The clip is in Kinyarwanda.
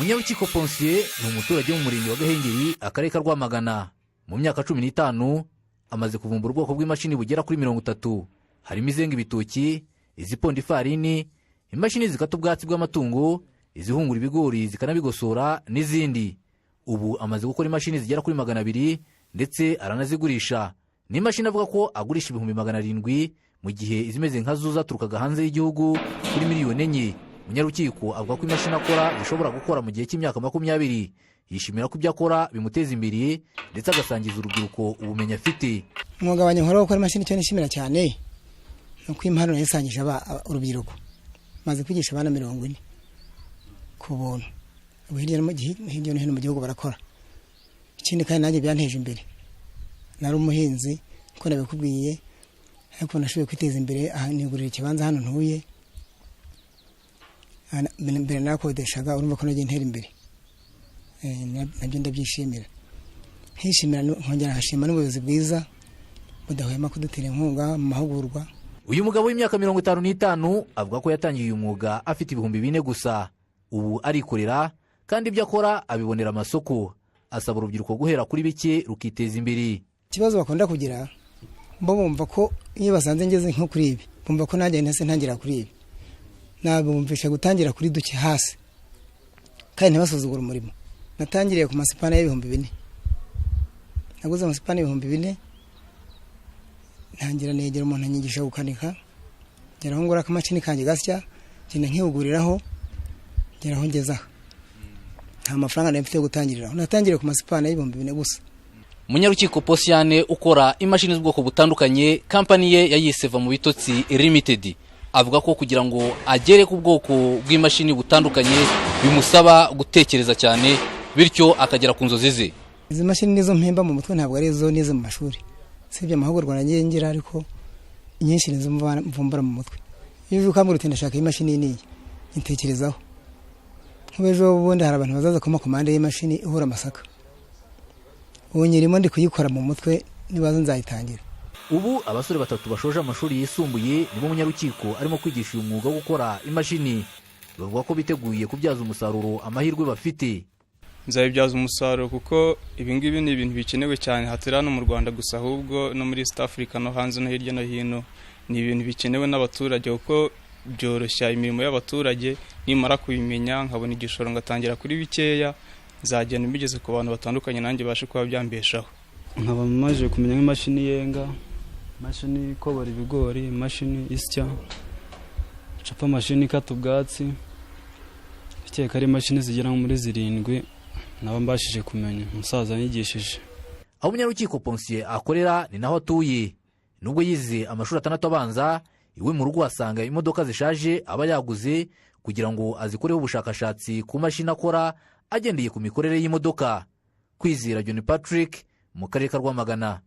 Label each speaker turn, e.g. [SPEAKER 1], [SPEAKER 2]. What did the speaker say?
[SPEAKER 1] Munyarukiko Pontien ni umuturage wo mu murenge wa Gahengeri, akarere ka Rwamagana. Mu myaka 15 amaze kuvumbura ubwoko bw'imashini bugera kuri 30. Harimo izenga ibitoki, iziponda ifarini, imashini zikata ubwatsi bw'amatungo, izihungura ibigori zikanabigosora n'izindi. Ubu amaze gukora imashini zigera kuri 200 ndetse aranazigurisha. Ni imashini avuga ko agurisha 700,000 mu gihe izimeze nka zo zaturukaga hanze y'igihugu kuri miliyoni 4. Munyarukiko avuga ko imashini akora zishobora gukora mu gihe cy'imyaka 20. Yishimira ko ibyo akora bimuteza imbere ndetse agasangiza urubyiruko ubumenyi afite.
[SPEAKER 2] Umwuga wanjye nkora gukora imashini cyo nishimira cyane nuko impano nayisangije urubyiruko. Maze kwigisha abana 40 ku buntu. Ubu hirya no hino mu gihugu barakora. Ikindi kandi nanjye byanteje imbere. Nari umuhinzi ko nabikubwiye, ariko nashoboye kwiteza imbere nigurira ikibanza hano ntuye. Mbere nakodeshaga, urumva ko nagiye ntera imbere. Nabyo ndabyishimira. Hishimira nkongera hashima n'ubuyobozi bwiza budahwema kudutera inkunga mu mahugurwa.
[SPEAKER 1] Uyu mugabo w'imyaka 55 avuga ko yatangiye uyu mwuga afite 4,000 gusa. Ubu arikorera kandi ibyo akora abibonera amasoko. Asaba urubyiruko guhera kuri bike rukiteza imbere.
[SPEAKER 2] Ikibazo bakunda kugira bo bumva ko iyo basanze ngeze nko kuri ibi, bumva ko najye ntase ntangira kuri ibi. Nabumvisha gutangira kuri duke hasi kandi ntibasuzugura umurimo. Natangiriye ku masipana y'4,000. Naguze amasipana y'4,000, ntangira negera umuntu anyigisha gukanika, ngeraho ngura akamashini kanjye gasya, ngenda nkihuguriraho, ngeraho ngezaho. Nta mafaranga nari mfite yo gutangiriraho. Natangiriye ku masipana y'4,000 gusa.
[SPEAKER 1] Munyarukiko Pontien ukora imashini z'ubwoko butandukanye, company ye Yize mu bitotsi limited, avuga ko kugira ngo agere ku bwoko bw'imashini butandukanye bimusaba gutekereza cyane, bityo akagera ku nzozi ze.
[SPEAKER 2] Izi mashini nizo mpemba mu mutwe, ntabwo ari zo nize mu mashuri. Sibye amahugurwa nagiye ngira, ariko inyinshi nizo mvumbura mu mutwe. Iyo ukambura uti ndashaka imashini niyi, intekerezaho. Nk'ejo bundi hari abantu bazaza kuma komande y'imashini ihura amasaka. Ubu nyirimo ndi kuyikora mu mutwe, nibaza nzayitangira.
[SPEAKER 1] Ubu abasore 3 bashoje amashuri yisumbuye nibo Munyarukiko arimo kwigisha uyu mwuga wo gukora imashini. Bavuga ko biteguye kubyaza umusaruro amahirwe bafite.
[SPEAKER 3] Nzabibyaza umusaruro kuko ibingibi ni ibintu bikenewe cyane hatera no mu Rwanda gusa, ahubwo no muri East Africa no hanze no hirya no hino. Ni ibintu bikenewe n'abaturage kuko byoroshya imirimo y'abaturage. Nimara kubimenya nkabona igishoro ngatangira kuri bikeya, nzagenda mbigeze ku bantu batandukanye nanjye bashe kuba byambeshaho.
[SPEAKER 4] Nkaba maje kumenya nk'imashini yenga, imashini ikobora ibigori, imashini isya, capa imashini ikata ubwatsi, ikeka ari imashini zigera muri 7 naba mbashije kumenya umusaza yigishije.
[SPEAKER 1] Aho Munyarukiko Pontien akorera ni naho atuye. Nubwo yize amashuri 6 abanza, iwe mu rugo asanga imodoka zishaje aba yaguze kugira ngo azikoreho ubushakashatsi ku mashini akora agendeye ku mikorere y'imodoka. Kwizera John Patrick mu karere ka Rwamagana.